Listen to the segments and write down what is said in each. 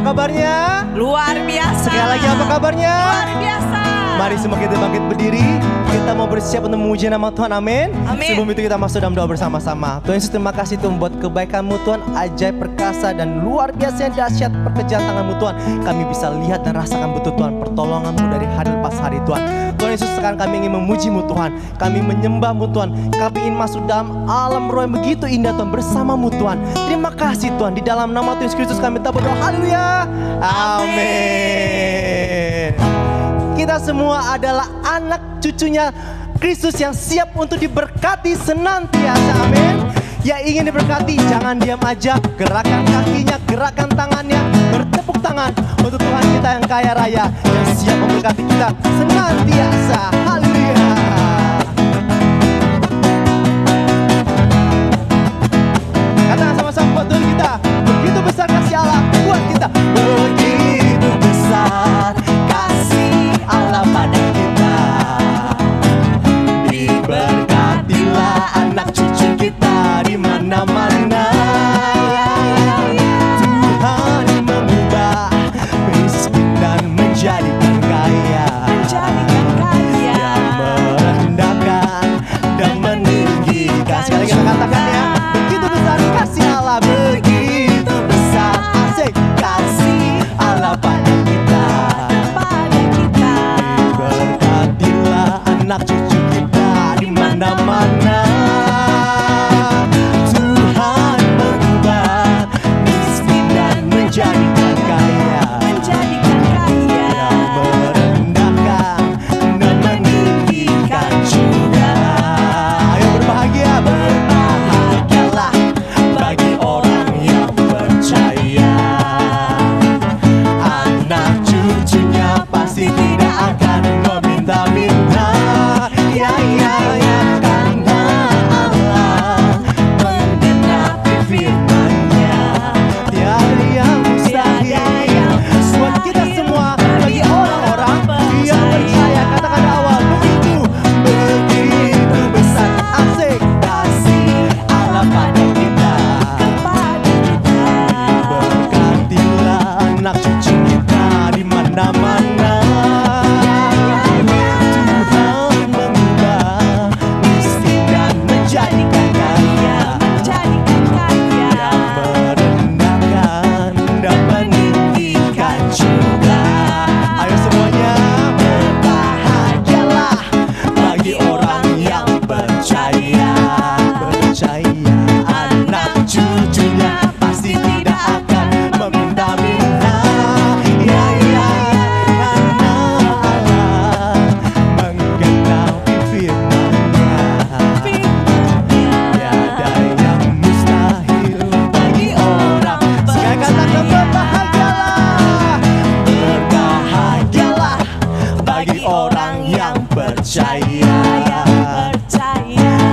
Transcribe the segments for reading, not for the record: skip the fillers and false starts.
kabarnya? Luar biasa. Sekali lagi apa kabarnya? Luar biasa. Mari semua kita bangkit berdiri. Kita mau bersiap untuk memuji nama Tuhan, amin. Amin. Sebelum itu kita masuk dalam doa bersama-sama. Tuhan Yesus, terima kasih Tuhan buat kebaikan-Mu Tuhan, ajaib, perkasa dan luar biasa yang dahsyat pekerjaan tangan-Mu Tuhan. Kami bisa lihat dan rasakan betul Tuhan pertolongan-Mu dari hari lepas hari Tuhan. Tuhan Yesus, sekarang kami ingin memuji-Mu Tuhan. Kami menyembah-Mu Tuhan. Kami ingin masuk dalam alam roh yang begitu indah Tuhan bersama-Mu Tuhan. Terima kasih Tuhan. Di dalam nama Tuhan Yesus Kristus kami berdoa. Haleluya. Amin. Kita semua adalah anak cucunya Kristus yang siap untuk diberkati senantiasa, amin. Ya ingin diberkati, jangan diam aja. Gerakan kakinya, gerakan tangannya, bertepuk tangan untuk Tuhan kita yang kaya raya, yang siap memberkati kita senantiasa. Haleluya. Katakan sama-sama buat Tuhan kita, begitu besar kasih Allah buat kita. Begitu besar kasih Allah pada kita. Diberkatilah anak cucu kita di mana-mana. Tuhan mengubah miskin dan menjadikan kaya. Yang merendahkan dan meninggikan. Sekali kita katakan ya, begitu besar kasih Allah, begitu besar asik kasih Allah pada kita. Diberkatilah anak cucu kita di mana-mana. Tuhan mengubah miskin dan menjadikan kaya. Yang merendahkan dan meninggikan juga. Ayo berbahagia, berbahagialah bagi orang yang percaya. Anak cucunya pasti tidak akan meminta-minta. Ya, karena Allah menggenapi firman-Nya. Tiada yang mustahil buat kita semua, bagi orang-orang yang percaya. Katakan awal, begitu besar asik kasih Allah pada kita. Berkatilah anak cucu kita di mana-mana. Tuhan mengubah miskin dan menjadikan kaya. Yang merendahkan dan meninggikan juga. Ayo semuanya, berbahagialah bagi orang yang percaya. Anak cucunya pasti tidak akan meminta-minta. Ya, karena Allah menggenapi firman-Nya. Tiada yang mustahil bagi orang. Sekali katakan berbahagialah bagi orang yang percaya.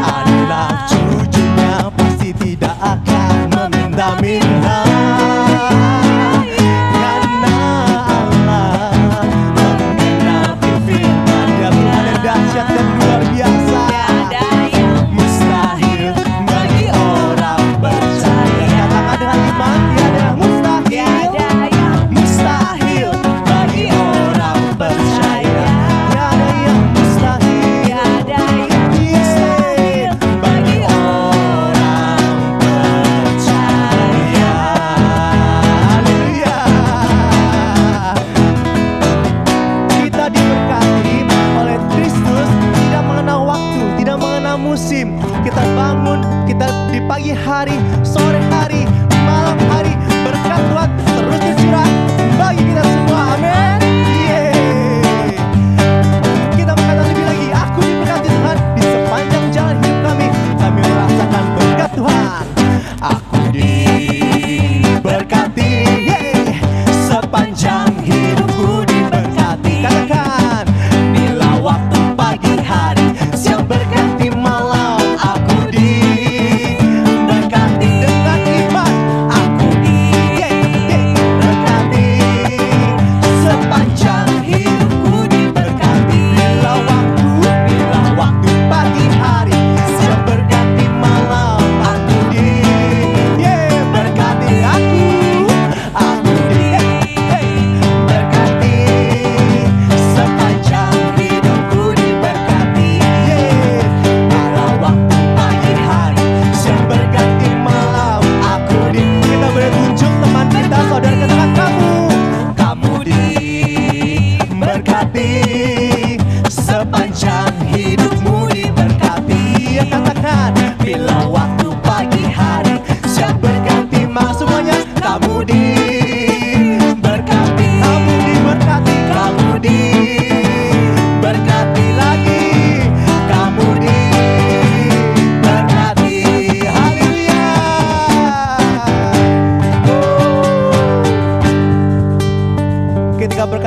Anak cucunya pasti tidak akan meminta-minta. Karena Allah menggenapi firman-Nya. Tuhan yang dahsyat dan luar biasa. Mustahil bagi orang percaya. Katakan dengan iman, tiada yang mustahil. Mustahil bagi orang percaya. Tiada yang mustahil. Bagi orang percaya. Haleluya. Kita diberkati oleh Kristus, tidak mengenal waktu, tidak mengenal musim. Kita bangun, kita di pagi hari, sore hari, malam hari, berkat Tuhan terus tercurah bagi kita semua. Amin. Yeay. Kita berkata lebih lagi, aku diberkati Tuhan di sepanjang jalan hidup kami. Kami merasakan berkat Tuhan. Aku diberkati, yeay. Sepanjang hidupku diberkati. Katakan, bila waktu pagi hari, siang berganti malam, aku diberkati dengan iman.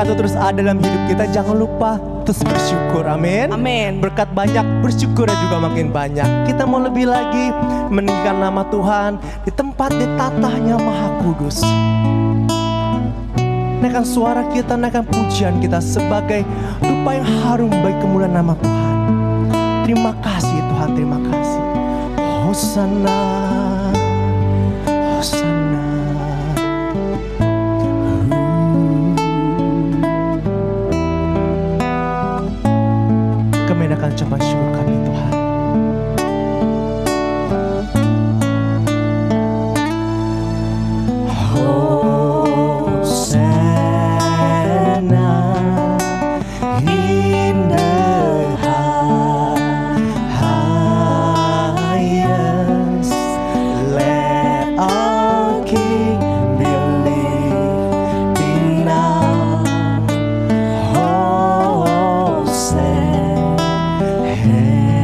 berkat itu terus ada dalam hidup kita, jangan lupa terus bersyukur. Amin. Amin. Berkat banyak, bersyukurnya juga makin banyak. Kita mau lebih lagi meninggikan nama Tuhan di tempat ditatahnya Maha Kudus. Naikkan suara kita, naikkan pujian kita sebagai rupa yang harum bagi kemuliaan nama Tuhan. Terima kasih Tuhan, terima kasih. Hosana, Hosana. Kami akan coba syukur kami Tuhan. Hey.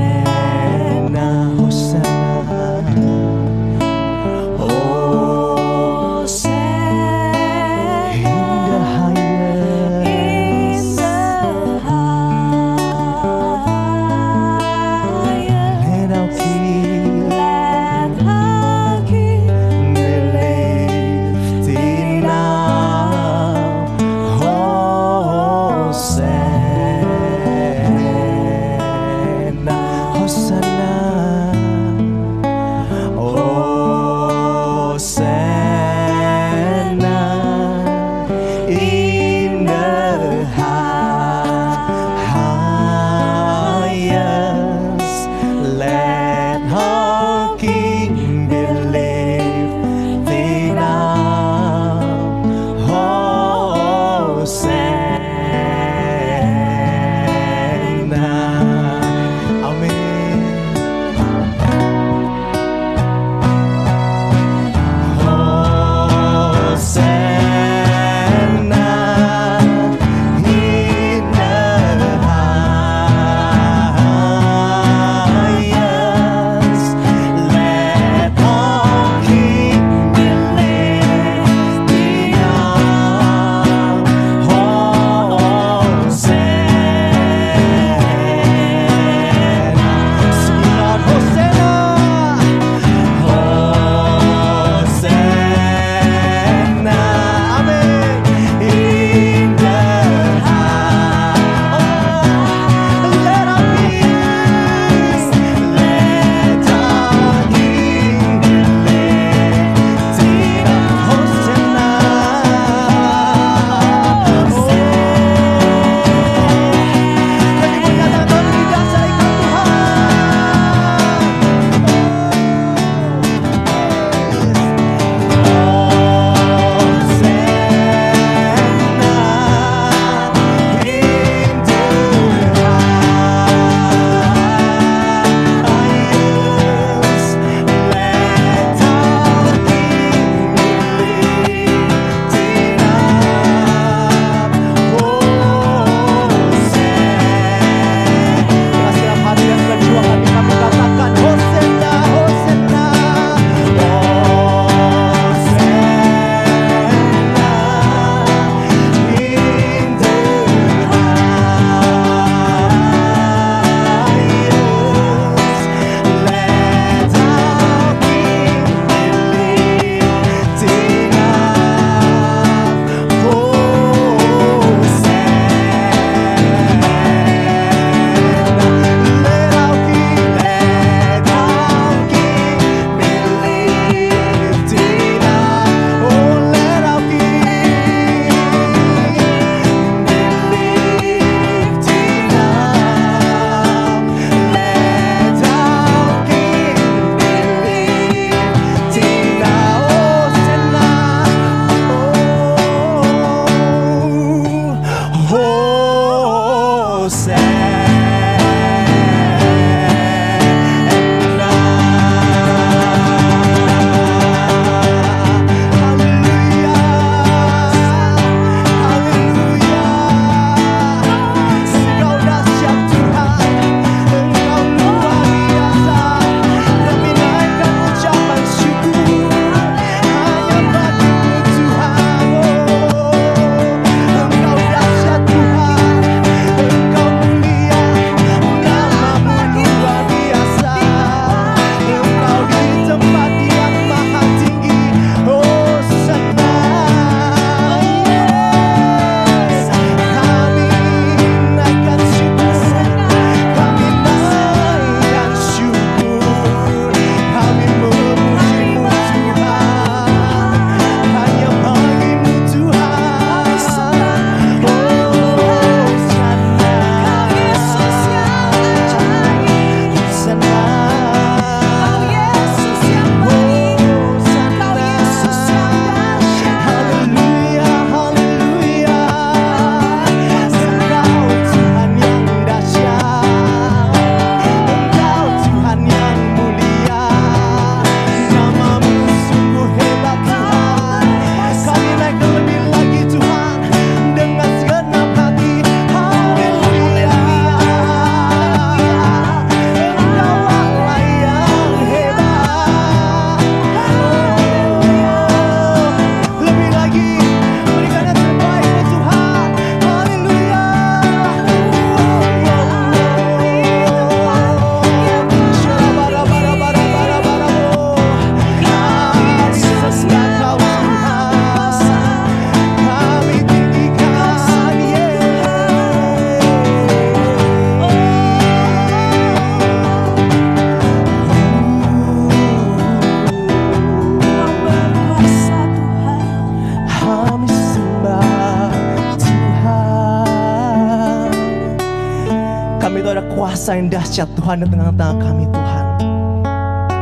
kuasa yang dahsyat Tuhan di tengah-tengah kami Tuhan.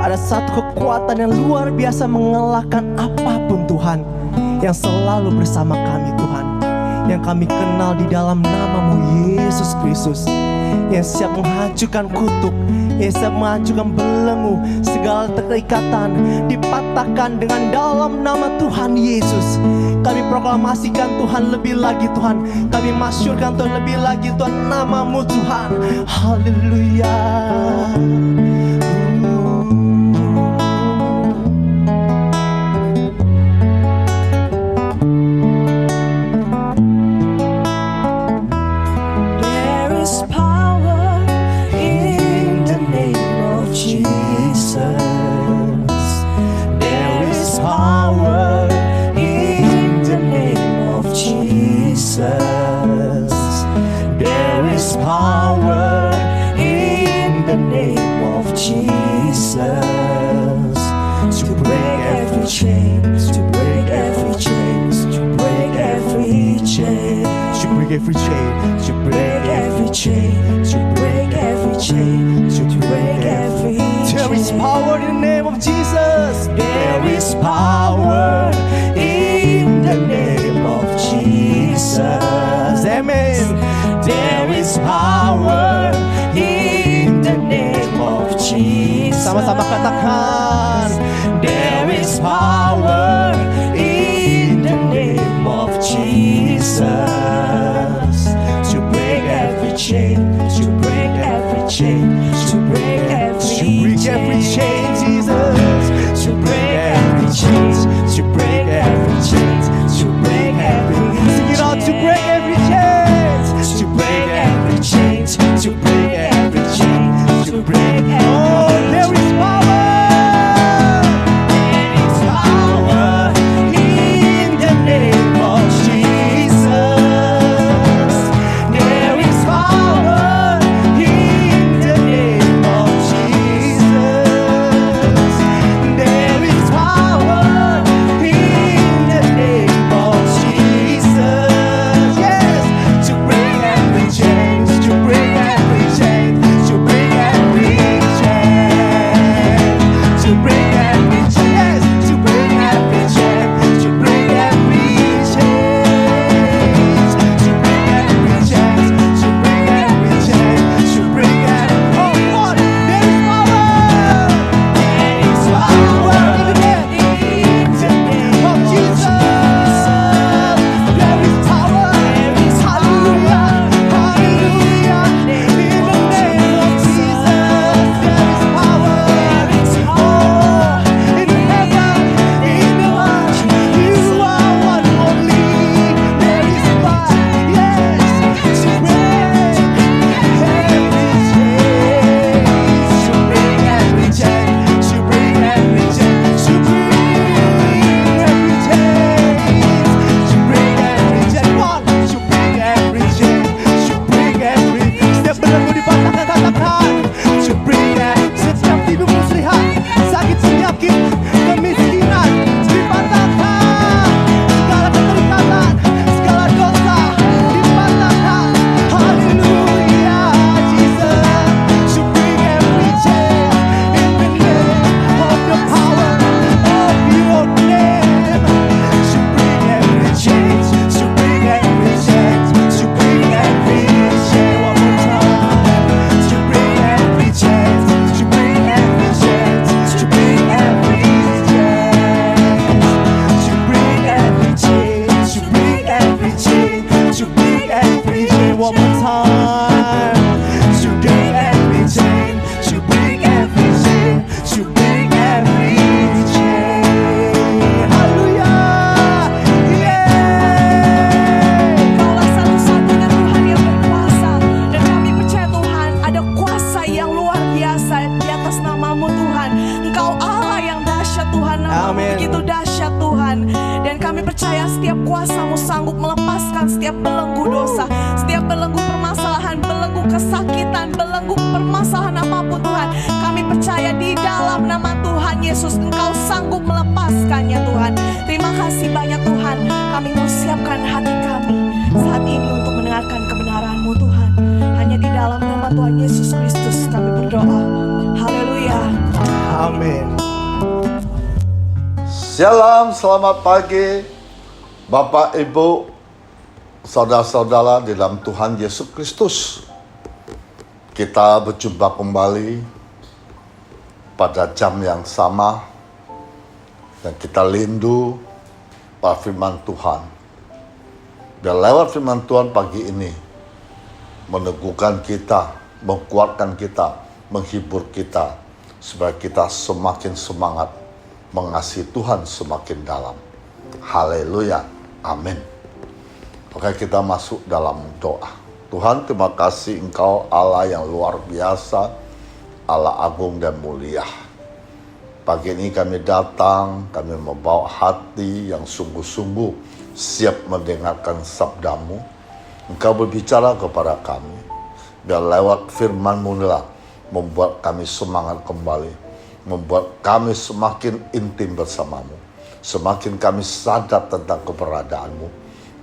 Ada satu kekuatan yang luar biasa mengalahkan apapun Tuhan, yang selalu bersama kami Tuhan, yang kami kenal di dalam nama-Mu Yesus Kristus, yang siap menghancurkan kutuk, yang siap menghancurkan belenggu, segala keterikatan dipatahkan dengan dalam nama Tuhan Yesus. Kami proklamasikan Tuhan lebih lagi Tuhan, kami masyurkan Tuhan lebih lagi Tuhan, nama-Mu Tuhan. Haleluya. Every chain, to break every chain, to break every chain, to break every chain. There is power in the name of Jesus. There is power in the name of Jesus. Amen. There is power in the name of Jesus. Sama-sama katakan. There is power in the name of Jesus. Chain, to break every chain, to break every chain, Jesus, to break every chain, to break every chain, to break every chain. Sing it out, to break every chain, to break every chain, to break every chain, to break every chain. Oh, there is power. There is power in the name of Jesus. There is power in the name of Jesus. There is power in the name of Jesus. Yes, to break every chain, to break every chain, to break every chain, to break every chain, yes, to break every chain, to break every chain, to break every chain, to break every chain, to break every. Oh God, there is power. There is power in the name of Jesus. There is power. Hallelujah, hallelujah. In the name of Jesus, there is power. Oh, in heaven, in the earth, you are one only. There is power, yes, to break every chain, to break every chain, to break every chain, to break every chain, to break every chain. One, to break every chain, to break every. Setiap belenggu dipatahkan, katakan, to break every. Setiap tidur muslihat, sakit penyakit, kemiskinan dipatahkan, segala keterikatan, segala dosa dipatahkan. Hallelujah, Jesus, to break every chain in the name of the power of your name. To break every chain, to break every chain, to break every chain. One more time. To break every chain, to break every chain, to break every chain, to break every chain, to break every chain, to break every chain. One more time. To break every chain, to break every chain, to break every chain. Hallelujah. Yeah. Kaulah satu-satunya Tuhan yang berkuasa. Dan kami percaya Tuhan, ada kuasa yang luar biasa di atas nama-Mu Tuhan. Engkau Allah yang dahsyat Tuhan, nama-Mu Amin. begitu dahsyat Tuhan. Dan kami percaya setiap kuasa-Mu sanggup melepaskan setiap belenggu dosa, setiap belenggu permasalahan, belenggu kesakitan, belenggu permasalahan apapun Tuhan. Kami percaya di dalam nama Tuhan Yesus Engkau sanggup melepaskannya Tuhan. Terima kasih banyak Tuhan. Kami mau siapkan hati kami saat ini untuk mendengarkan kebenaran-Mu Tuhan. Hanya di dalam nama Tuhan Yesus Shalom, selamat pagi Bapak, Ibu, saudara-saudara di dalam Tuhan Yesus Kristus. Kita berjumpa kembali pada jam yang sama dan kita rindu pada firman Tuhan. Dan lewat firman Tuhan pagi ini meneguhkan kita, menguatkan kita, menghibur kita supaya kita semakin semangat mengasihi Tuhan semakin dalam. Haleluya, amin. Oke, kita masuk dalam doa. Tuhan, terima kasih Engkau Allah yang luar biasa, Allah agung dan mulia. Pagi ini kami datang, kami membawa hati yang sungguh-sungguh siap mendengarkan sabdamu. Engkau berbicara kepada kami, biar lewat firman-Mu lah membuat kami semangat kembali, membuat kami semakin intim bersamamu, semakin kami sadar tentang keberadaanmu.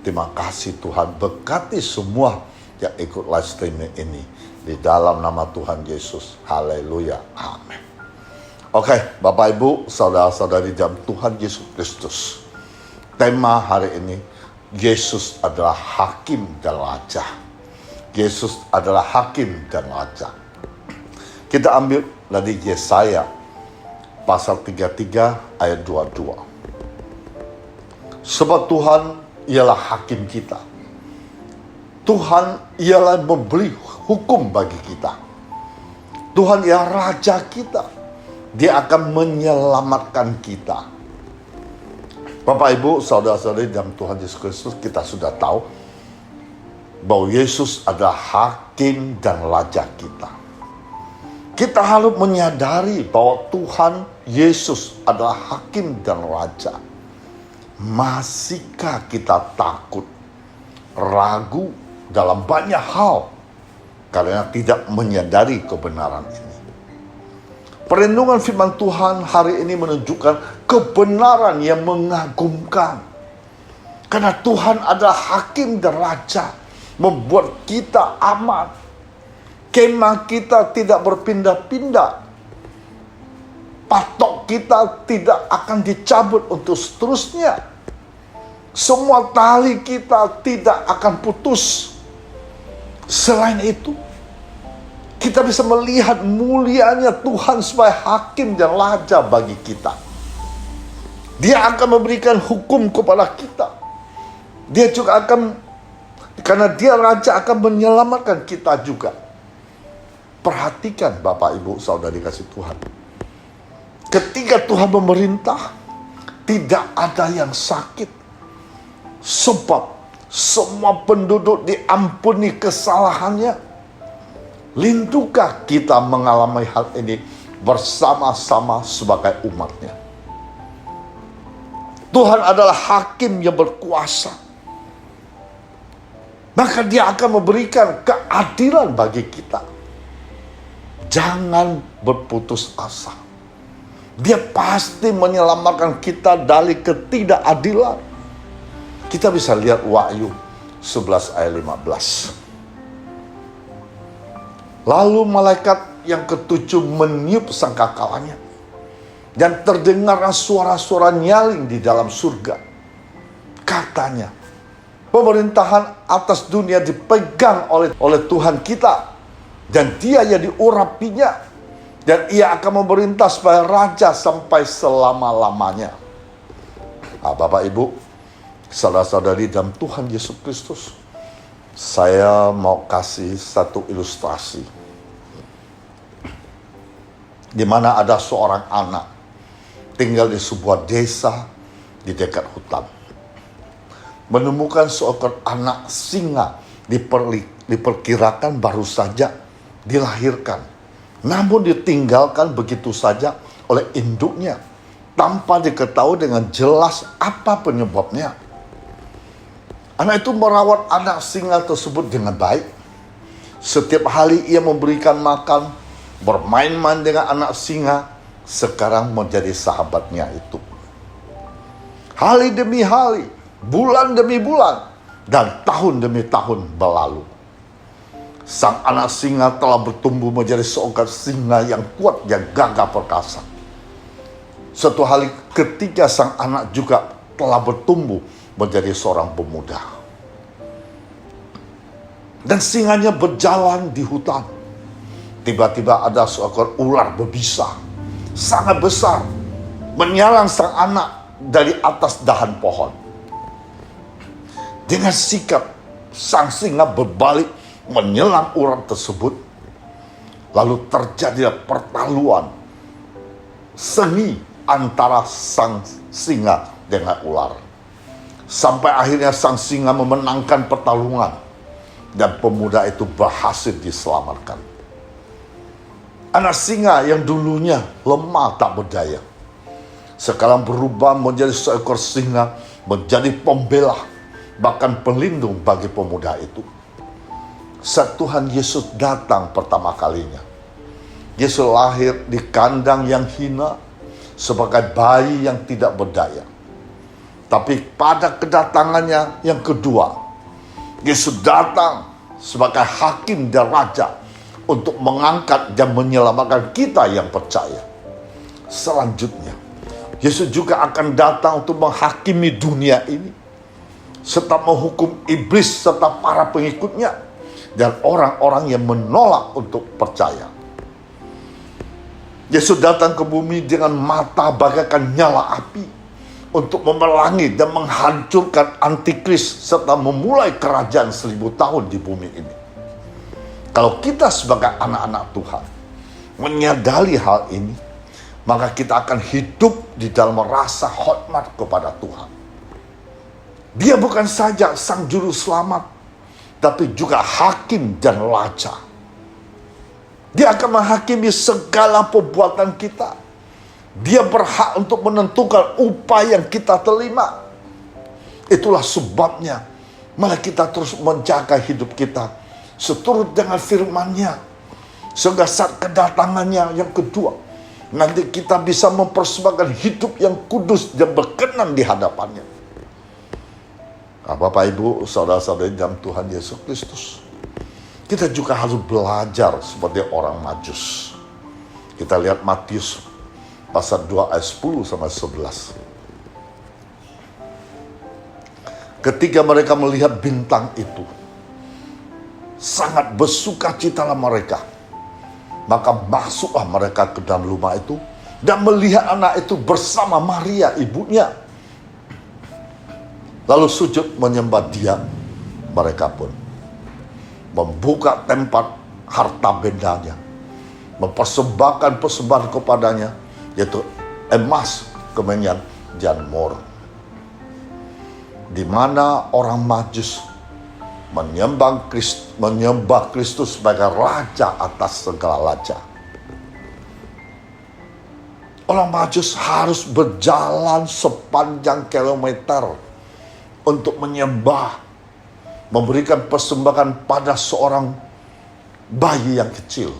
Terima kasih Tuhan, berkati semua yang ikut live streaming ini di dalam nama Tuhan Yesus. Haleluya, amin. Oke, Bapak Ibu, saudara-saudari dalam Tuhan Yesus Kristus. Tema hari ini, Yesus adalah hakim dan raja. Yesus adalah hakim dan raja. Kita ambil dari Yesaya pasal 33 ayat 22. Sebab Tuhan ialah hakim kita. Tuhan ialah memberi hukum bagi kita. Tuhan ialah raja kita. Dia akan menyelamatkan kita. Bapak, Ibu, saudara-saudari dalam Tuhan Yesus Kristus, kita sudah tahu bahwa Yesus adalah hakim dan raja kita. Kita harus menyadari bahwa Tuhan Yesus adalah hakim dan raja. Masihkah kita takut, ragu dalam banyak hal karena tidak menyadari kebenaran ini? Perenungan firman Tuhan hari ini menunjukkan kebenaran yang mengagumkan. Karena Tuhan adalah hakim dan raja, membuat kita aman. Kemah kita tidak berpindah-pindah. Patok kita tidak akan dicabut untuk seterusnya. Semua tali kita tidak akan putus. Selain itu, kita bisa melihat mulianya Tuhan sebagai hakim dan raja bagi kita. Dia akan memberikan hukum kepada kita. Dia juga akan, karena dia raja, akan menyelamatkan kita juga. Perhatikan Bapak, Ibu, saudari kasih Tuhan. Ketika Tuhan memerintah, tidak ada yang sakit. Sebab semua penduduk diampuni kesalahannya. Lindukah kita mengalami hal ini bersama-sama sebagai umatnya? Tuhan adalah hakim yang berkuasa. Maka dia akan memberikan keadilan bagi kita. Jangan berputus asa. Dia pasti menyelamatkan kita dari ketidakadilan. Kita bisa lihat Wahyu 11 ayat 15. Lalu malaikat yang ketujuh meniup sangkakalanya. Dan terdengar suara-suara nyaring di dalam surga. Katanya, pemerintahan atas dunia dipegang oleh Tuhan kita. Dan dia yang diurapinya. Dan ia akan memerintah sebagai raja sampai selama-lamanya. Bapak, Ibu, saudara-saudari dalam Tuhan Yesus Kristus, saya mau kasih satu ilustrasi. Di mana ada seorang anak tinggal di sebuah desa di dekat hutan. Menemukan seekor anak singa diperkirakan baru saja dilahirkan, namun ditinggalkan begitu saja oleh induknya tanpa diketahui dengan jelas apa penyebabnya. Anak itu merawat anak singa tersebut dengan baik. Setiap hari ia memberikan makan, bermain-main dengan anak singa. Sekarang menjadi sahabatnya itu. Hari demi hari, bulan demi bulan, dan tahun demi tahun berlalu. Sang anak singa telah bertumbuh menjadi seekor singa yang kuat, yang gagah perkasa. Suatu hari ketika sang anak juga telah bertumbuh menjadi seorang pemuda. Dan singanya berjalan di hutan. Tiba-tiba ada seekor ular berbisa, sangat besar, menyerang sang anak dari atas dahan pohon. Dengan sikap, sang singa berbalik menyerang ular tersebut. Lalu terjadi pertaluan sengit antara sang singa dengan ular. Sampai akhirnya sang singa memenangkan pertarungan dan pemuda itu berhasil diselamatkan. Anak singa yang dulunya lemah tak berdaya, sekarang berubah menjadi seekor singa, menjadi pembela, bahkan pelindung bagi pemuda itu. Saat Tuhan Yesus datang pertama kalinya, Yesus lahir di kandang yang hina sebagai bayi yang tidak berdaya. Tapi pada kedatangannya yang kedua, Yesus datang sebagai hakim dan raja untuk mengangkat dan menyelamatkan kita yang percaya. Selanjutnya, Yesus juga akan datang untuk menghakimi dunia ini, serta menghukum iblis serta para pengikutnya dan orang-orang yang menolak untuk percaya. Yesus datang ke bumi dengan mata bagaikan nyala api untuk memerangi dan menghancurkan antikris serta memulai kerajaan 1000 tahun di bumi ini. Kalau kita sebagai anak-anak Tuhan menyadari hal ini, maka kita akan hidup di dalam rasa hormat kepada Tuhan. Dia bukan saja sang juru selamat, tapi juga hakim dan raja. Dia akan menghakimi segala perbuatan kita. Dia berhak untuk menentukan upah yang kita terima. Itulah sebabnya mari kita terus menjaga hidup kita seturut dengan firman-Nya, sehingga saat kedatangannya yang kedua, nanti kita bisa mempersembahkan hidup yang kudus dan berkenan di hadapannya. Bapak, Ibu, saudara-saudari dalam Tuhan Yesus Kristus, kita juga harus belajar seperti orang Majus. Kita lihat Matius pasal 2 ayat 10 sampai 11. Ketika mereka melihat bintang itu, sangat bersukacitalah mereka. Maka masuklah mereka ke dalam rumah itu dan melihat anak itu bersama Maria ibunya. Lalu sujud menyembah dia. Mereka pun membuka tempat harta bendanya, mempersembahkan persembahan kepadanya, yaitu emas, kemenyan, dan mur. Di mana orang Majus menyembah Kristus sebagai raja atas segala raja. Orang Majus harus berjalan sepanjang kilometer untuk menyembah, memberikan persembahan pada seorang bayi yang kecil.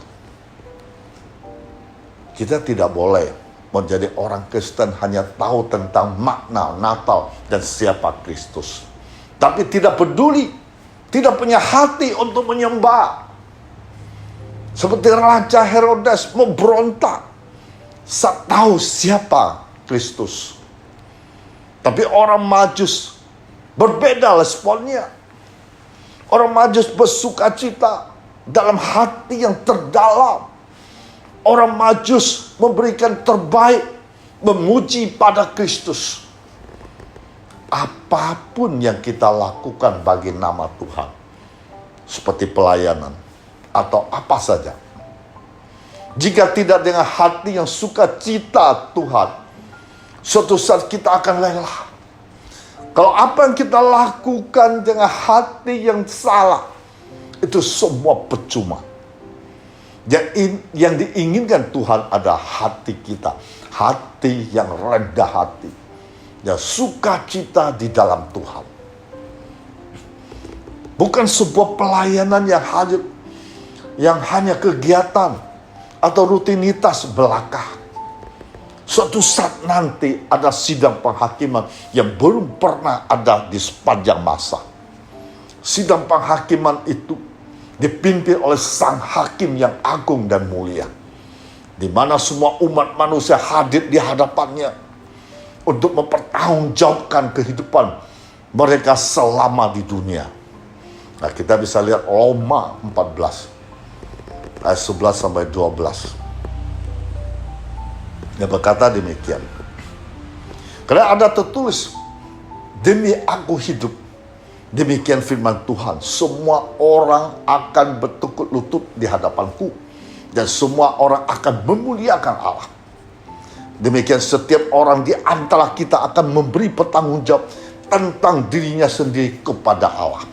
Kita tidak boleh menjadi orang Kristen hanya tahu tentang makna Natal dan siapa Kristus, tapi tidak peduli, tidak punya hati untuk menyembah. Seperti Raja Herodes memberontak saat tahu siapa Kristus. Tapi orang Majus berbeda responnya. Orang Majus bersukacita dalam hati yang terdalam. Orang Majus memberikan terbaik, memuji pada Kristus. Apapun yang kita lakukan bagi nama Tuhan, seperti pelayanan atau apa saja, jika tidak dengan hati yang sukacita Tuhan, suatu saat kita akan lelah. Kalau apa yang kita lakukan dengan hati yang salah, itu semua percuma. Yang diinginkan Tuhan adalah hati kita, hati yang rendah hati, yang sukacita di dalam Tuhan. Bukan sebuah pelayanan yang hanya kegiatan atau rutinitas belaka. Suatu saat nanti ada sidang penghakiman yang belum pernah ada di sepanjang masa. Sidang penghakiman itu dipimpin oleh sang hakim yang agung dan mulia. di mana semua umat manusia hadir di hadapannya untuk mempertanggungjawabkan kehidupan mereka selama di dunia. Nah, kita bisa lihat Roma 14 ayat 11 sampai 12. Dia berkata demikian. Karena ada tertulis, demi aku hidup, demikian firman Tuhan, semua orang akan bertekuk lutut di hadapanku, dan semua orang akan memuliakan Allah. Demikian setiap orang di antara kita akan memberi pertanggungjawab tentang dirinya sendiri kepada Allah.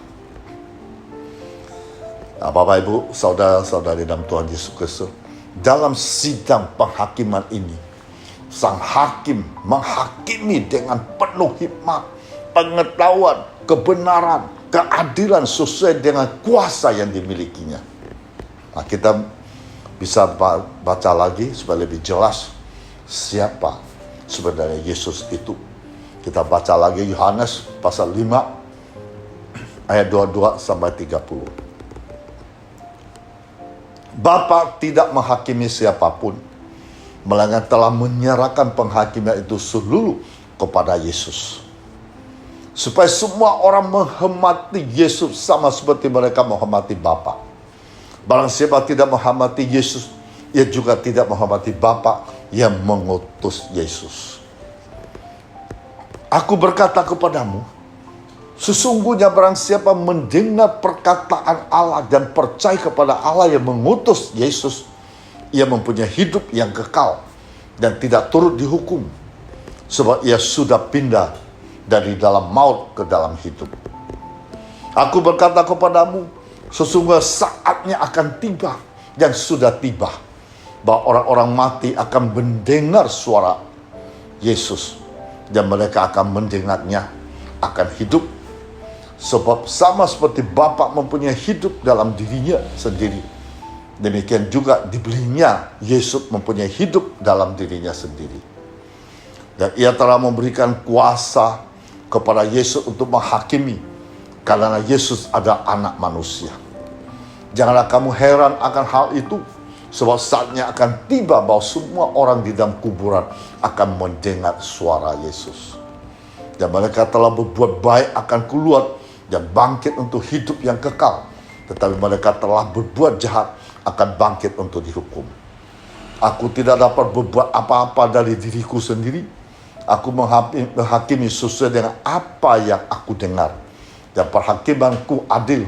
Nah, Bapak Ibu, saudara-saudari dalam Tuhan Yesus Kristus, dalam sidang penghakiman ini, sang hakim menghakimi dengan penuh hikmat, pengetahuan, kebenaran, keadilan sesuai dengan kuasa yang dimilikinya. Nah, kita bisa baca lagi supaya lebih jelas siapa sebenarnya Yesus itu. Kita baca lagi Yohanes pasal 5 ayat 22 sampai 30. Bapa tidak menghakimi siapapun, melainkan telah menyerahkan penghakiman itu seluruh kepada Yesus, supaya semua orang menghormati Yesus sama seperti mereka menghormati Bapa. Barang siapa tidak menghormati Yesus, ia juga tidak menghormati Bapa yang mengutus Yesus. Aku berkata kepadamu, sesungguhnya barang siapa mendengar perkataan Allah dan percaya kepada Allah yang mengutus Yesus, ia mempunyai hidup yang kekal dan tidak turut dihukum, sebab ia sudah pindah dari dalam maut ke dalam hidup. Aku berkata kepadamu, sesungguhnya saatnya akan tiba dan sudah tiba, bahwa orang-orang mati akan mendengar suara Yesus, dan mereka akan mendengarnya akan hidup. Sebab sama seperti Bapa mempunyai hidup dalam dirinya sendiri, demikian juga diberinya Yesus mempunyai hidup dalam dirinya sendiri. Dan ia telah memberikan kuasa kepada Yesus untuk menghakimi, karena Yesus adalah anak manusia. Janganlah kamu heran akan hal itu, sebab saatnya akan tiba bahwa semua orang di dalam kuburan akan mendengar suara Yesus. Dan mereka telah berbuat baik akan keluar dan bangkit untuk hidup yang kekal. Tetapi mereka telah berbuat jahat akan bangkit untuk dihukum. Aku tidak dapat berbuat apa-apa dari diriku sendiri. Aku menghakimi sesuai dengan apa yang aku dengar. Dan perhakimanku adil,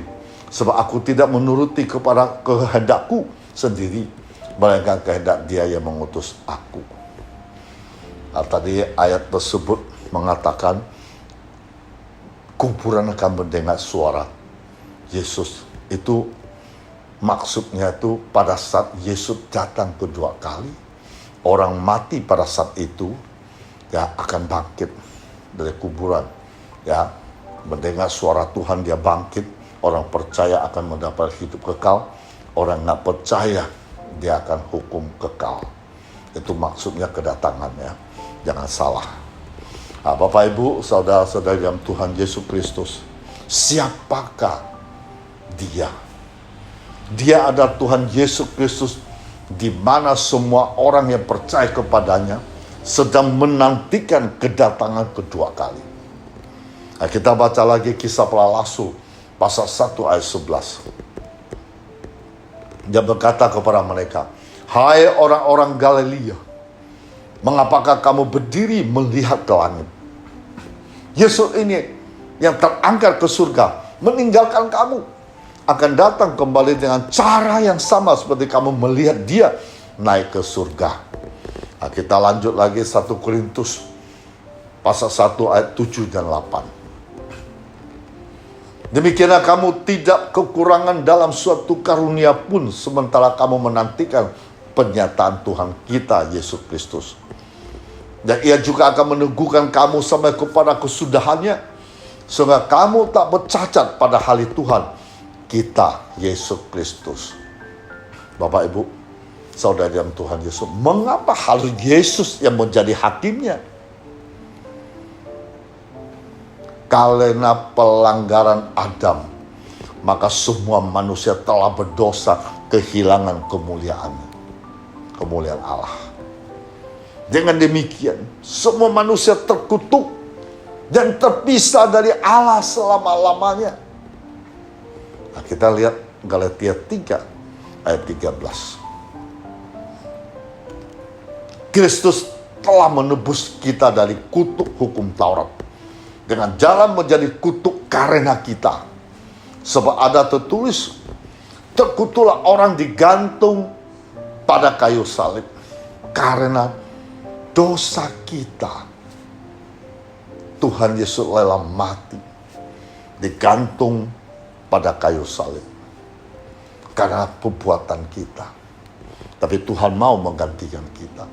sebab aku tidak menuruti kepada kehendakku sendiri, melainkan kehendak Dia yang mengutus aku. Nah, tadi ayat tersebut mengatakan kuburan akan mendengar suara Yesus. Itu maksudnya itu pada saat Yesus datang kedua kali, orang mati pada saat itu ya akan bangkit dari kuburan, ya mendengar suara Tuhan, dia bangkit. Orang percaya akan mendapat hidup kekal, orang nggak percaya dia akan hukum kekal. Itu maksudnya kedatangannya, jangan salah. Nah, Bapak Ibu, saudara-saudari dalam Tuhan Yesus Kristus, siapakah Dia? Dia adalah Tuhan Yesus Kristus, di mana semua orang yang percaya kepadanya sedang menantikan kedatangan kedua kali. Nah, kita baca lagi Kisah Para Rasul pasal 1 ayat 11. Dia berkata kepada mereka, hai orang-orang Galilea, mengapakah kamu berdiri melihat ke langit? Yesus ini yang terangkat ke surga meninggalkan kamu, akan datang kembali dengan cara yang sama seperti kamu melihat Dia naik ke surga. Nah, kita lanjut lagi 1 Korintus pasal 1 ayat 7 dan 8. Demikianlah kamu tidak kekurangan dalam suatu karunia pun, sementara kamu menantikan penyataan Tuhan kita Yesus Kristus. Dan Ia juga akan meneguhkan kamu sampai kepada kesudahannya, sehingga kamu tak bercacat pada hari Tuhan kita Yesus Kristus. Bapak Ibu, saudara dalam Tuhan Yesus, mengapa harus Yesus yang menjadi hakimnya? Karena pelanggaran Adam, maka semua manusia telah berdosa kehilangan kemuliaannya. kemuliaan Allah. Dengan demikian, semua manusia terkutuk dan terpisah dari Allah selama-lamanya. Nah, kita lihat Galatia 3 ayat 13. Kristus telah menebus kita dari kutuk hukum Taurat dengan jalan menjadi kutuk karena kita. Sebab ada tertulis, terkutuklah orang digantung pada kayu salib karena dosa kita. Tuhan Yesus rela mati, digantung pada kayu salib karena perbuatan kita. Tapi Tuhan mau menggantikan kita.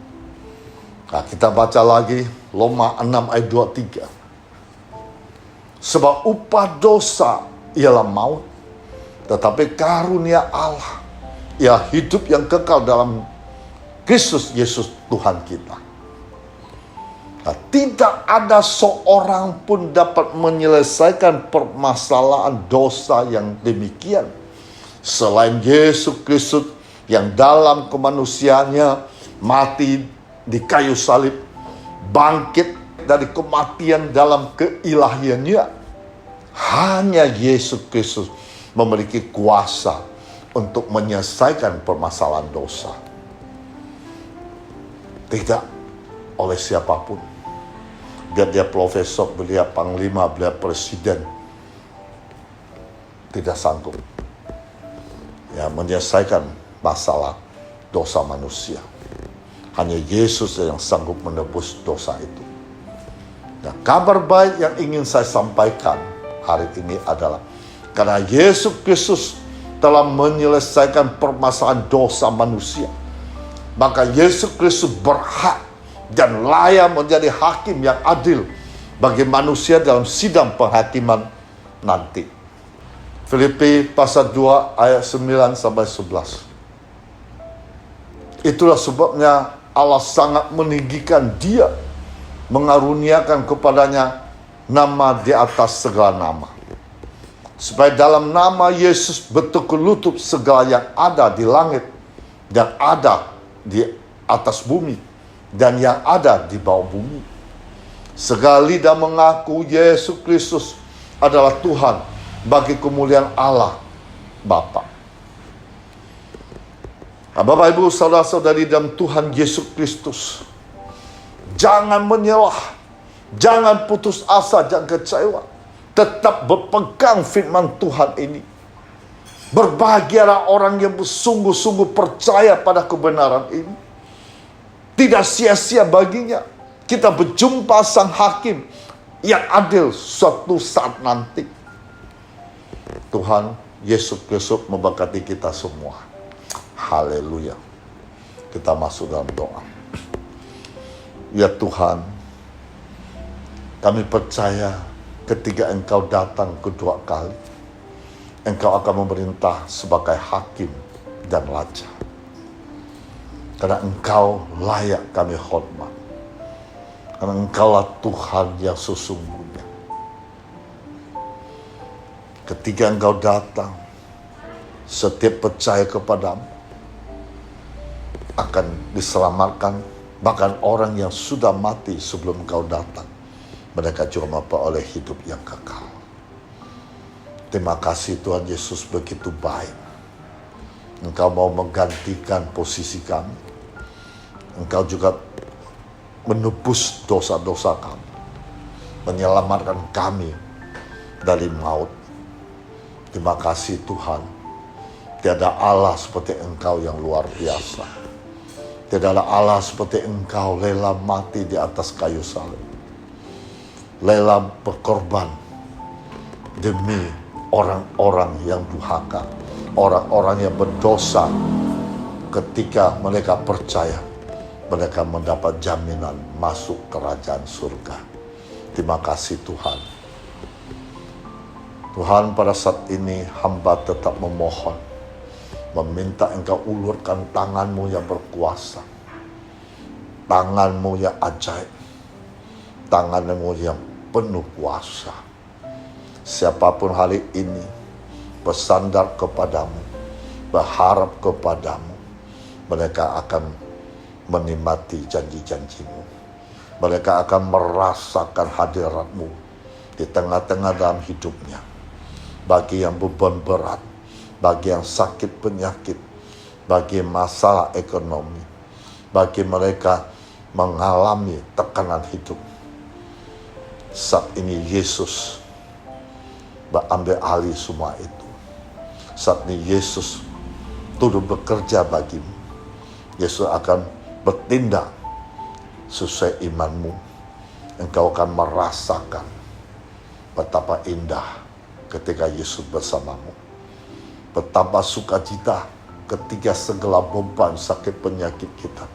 Nah, kita baca lagi Roma 6 ayat 23. Sebab upah dosa ialah maut, tetapi karunia Allah ialah hidup yang kekal dalam Kristus Yesus Tuhan kita. Nah, tidak ada seorang pun dapat menyelesaikan permasalahan dosa yang demikian selain Yesus Kristus yang dalam kemanusiaannya mati di kayu salib, bangkit dari kematian dalam keilahiannya. Hanya Yesus Kristus memiliki kuasa untuk menyelesaikan permasalahan dosa. Tidak oleh siapapun. Biar dia profesor, beliau panglima, beliau presiden, tidak sanggup ya menyelesaikan masalah dosa manusia. Hanya Yesus yang sanggup menebus dosa itu. Nah, kabar baik yang ingin saya sampaikan hari ini adalah karena Yesus Kristus telah menyelesaikan permasalahan dosa manusia, maka Yesus Kristus berhak dan layak menjadi hakim yang adil bagi manusia dalam sidang penghakiman nanti. Filipi pasal 2 ayat 9 sampai 11. Itulah sebabnya Allah sangat meninggikan dia, mengaruniakan kepadanya nama di atas segala nama, supaya dalam nama Yesus bertekuk lutut segala yang ada di langit dan ada di atas bumi dan yang ada di bawah bumi. Segala lidah mengaku Yesus Kristus adalah Tuhan bagi kemuliaan Allah Bapa. Bapak Ibu saudara-saudari dalam Tuhan Yesus Kristus, jangan menyerah, jangan putus asa, jangan kecewa. Tetap berpegang firman Tuhan ini. Berbahagialah orang yang bersungguh-sungguh percaya pada kebenaran ini. Tidak sia-sia baginya kita berjumpa Sang Hakim yang adil suatu saat nanti. Tuhan Yesus Kristus memberkati kita semua. Haleluya. Kita masuk dalam doa. Ya Tuhan, kami percaya ketika Engkau datang kedua kali, Engkau akan memerintah sebagai hakim dan raja. Karena Engkau layak kami hormat. Karena Engkaulah Tuhan yang sesungguhnya. Ketika Engkau datang, setiap percaya kepadamu akan diselamatkan. Bahkan orang yang sudah mati sebelum Engkau datang, mereka juga memperoleh hidup yang kekal. Terima kasih Tuhan Yesus, begitu baik. Engkau mau menggantikan posisi kami. Engkau juga menebus dosa-dosa kami, menyelamatkan kami dari maut. Terima kasih Tuhan. Tiada Allah seperti Engkau yang luar biasa. Tiada Allah seperti Engkau rela mati di atas kayu salib. Rela berkorban demi orang-orang yang durhaka, orang-orang yang berdosa. Ketika mereka percaya, mereka mendapat jaminan masuk kerajaan surga. Terima kasih Tuhan. Tuhan, pada saat ini hamba tetap memohon, meminta Engkau ulurkan tangan-Mu yang berkuasa, tangan-Mu yang ajaib, tangan-Mu yang penuh kuasa. Siapapun hari ini bersandar kepadamu, berharap kepadamu, mereka akan menikmati janji-janji-Mu. Mereka akan merasakan hadirat-Mu di tengah-tengah dalam hidupnya. Bagi yang beban berat, bagi yang sakit penyakit, bagi masalah ekonomi, bagi mereka mengalami tekanan hidup. Saat ini Yesus ambil alih semua itu. Saat ini Yesus turut bekerja bagimu. Yesus akan bertindak sesuai imanmu. Engkau akan merasakan betapa indah ketika Yesus bersamamu. Betapa sukacita ketika segala beban sakit penyakit kita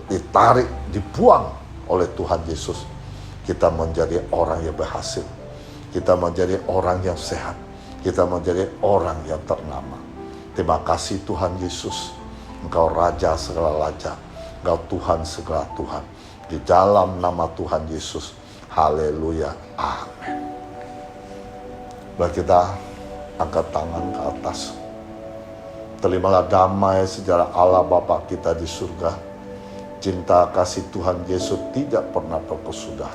ditarik, dibuang oleh Tuhan Yesus. Kita menjadi orang yang berhasil. Kita menjadi orang yang sehat. Kita menjadi orang yang ternama. Terima kasih Tuhan Yesus. Engkau Raja segala Raja. Engkau Tuhan segala Tuhan. Di dalam nama Tuhan Yesus. Haleluya. Amin. Mari kita angkat tangan ke atas. Terimalah damai sejarah Allah Bapa kita di surga. Cinta kasih Tuhan Yesus tidak pernah berkesudah.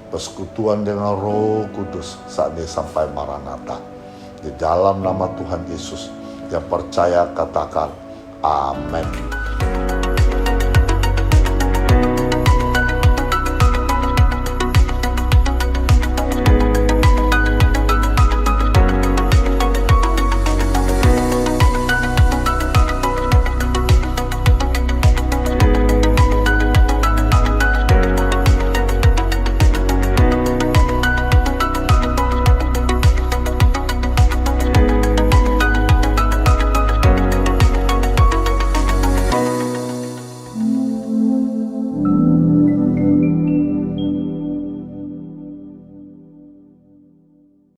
Persekutuan dengan Roh Kudus saat ini sampai Maranatha. Di dalam nama Tuhan Yesus yang percaya katakan amin.